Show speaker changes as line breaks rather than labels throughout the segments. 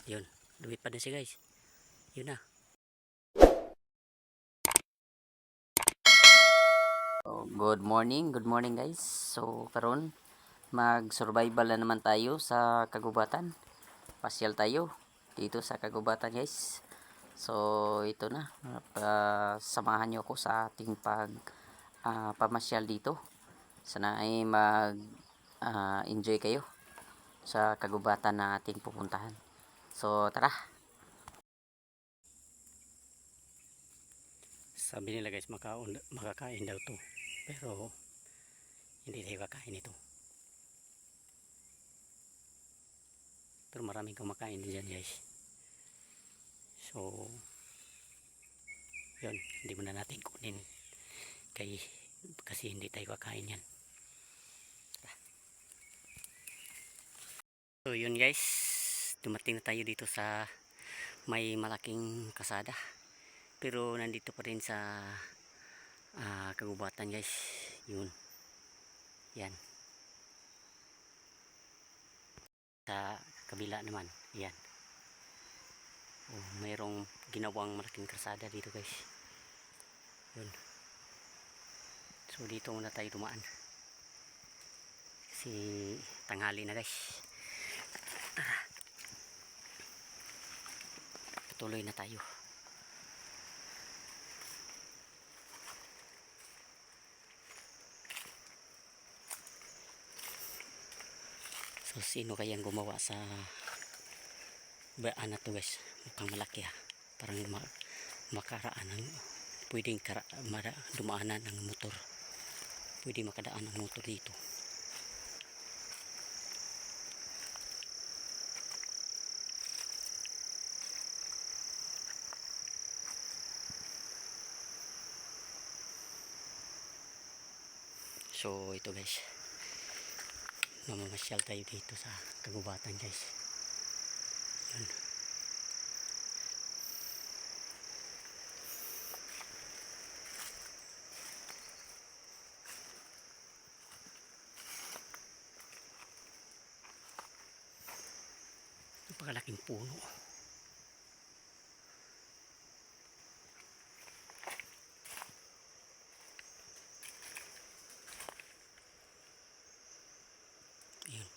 Yun, lumipad na siya guys. Yun na. So, good morning guys. So karon mag-survival na naman tayo sa kagubatan. Pasyal tayo dito sa kagubatan guys. So ito na, samahan niyo ako sa ating pamasyal dito. Sana ay enjoy kayo sa kagubatan na ating pupuntahan. So tara. Sabi nila guys, makakain daw to. Pero hindi tayo kakain ito. Pero maraming kumakain din dyan guys. So yun, hindi muna natin kunin kasi hindi tayo kakain yan. So yun guys, dumating na tayo dito sa may malaking kasada. Pero nandito pa rin sa kagubatan guys. Yun. Yan. Sa kabila naman. Yan. Oh, mayroong ginawang malaking kasada dito guys. Yun. So dito muna tayo dumaan. Kasi tanghali na guys. Tara. Patuloy na tayo. So sino kayang gumawa sa baan na to guys? Mukhang malaki ha. Parang makaraan ng pwedeng dumaanan ng motor. Pwede makadaan ng motor dito. So ito guys, mamamasyal tayo dito sa kagubatan guys. Yun. Napakalaking puno. Yun.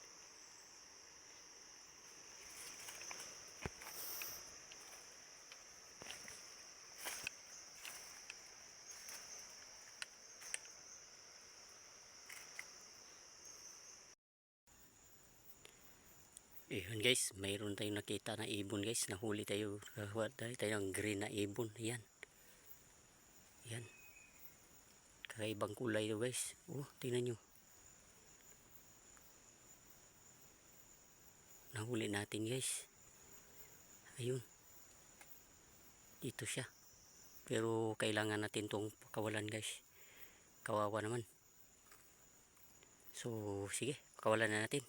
Ayun guys, mayroon tayong nakita na ibon guys. Nahuli tayo. Tayo ng green na ibon. Yan. Yan. Kakaibang kulay to guys. Oh, tingnan nyo. Nahuli natin guys. Ayun. Dito siya. Pero kailangan natin tong pakawalan guys. Kawawa naman. So, sige. Pakawalan na natin.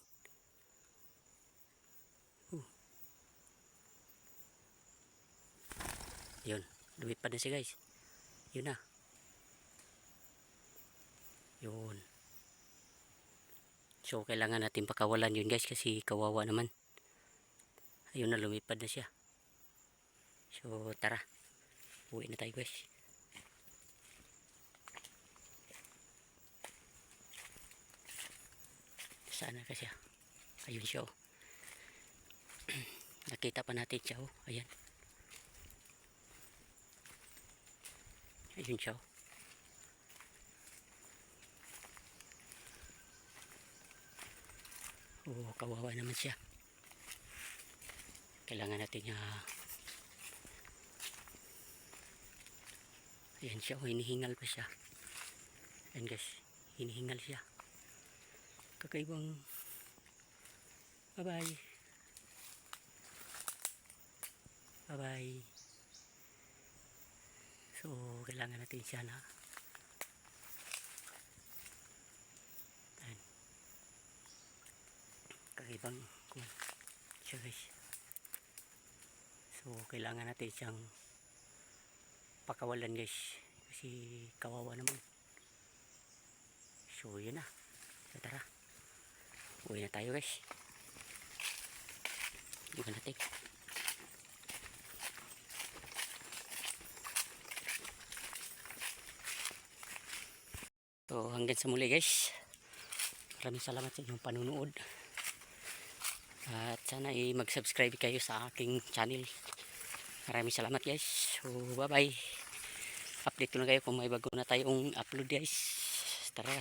Yun. Lumipad na siya guys. Yun na. Yun. So, kailangan natin pakawalan yun guys kasi kawawa naman. Ayun na, lumipad na siya. So, tara. Uwi na tayo guys. Saan na kasi? Ayun siya oh. Nakita pa natin siya oh. Ayan. Ayun siya oh. Oh, kawawa naman siya. Kailangan natin ayan siya oh, hinihingal pa siya. Ayan guys, hinihingal siya. Kakaibang bye bye. So kailangan natin siya na ayan. Kakaibang siya guys. So kailangan natin siyang pakawalan guys kasi kawawa naman. So yun na. So tara, uwi na tayo guys. Iwan natin. So hanggang sa muli guys. Maraming salamat sa inyong panunood. At sana mag-subscribe kayo sa aking channel. Maraming salamat guys. So bye bye. Update ko na kayo kung may bago na tayong upload guys. Tara.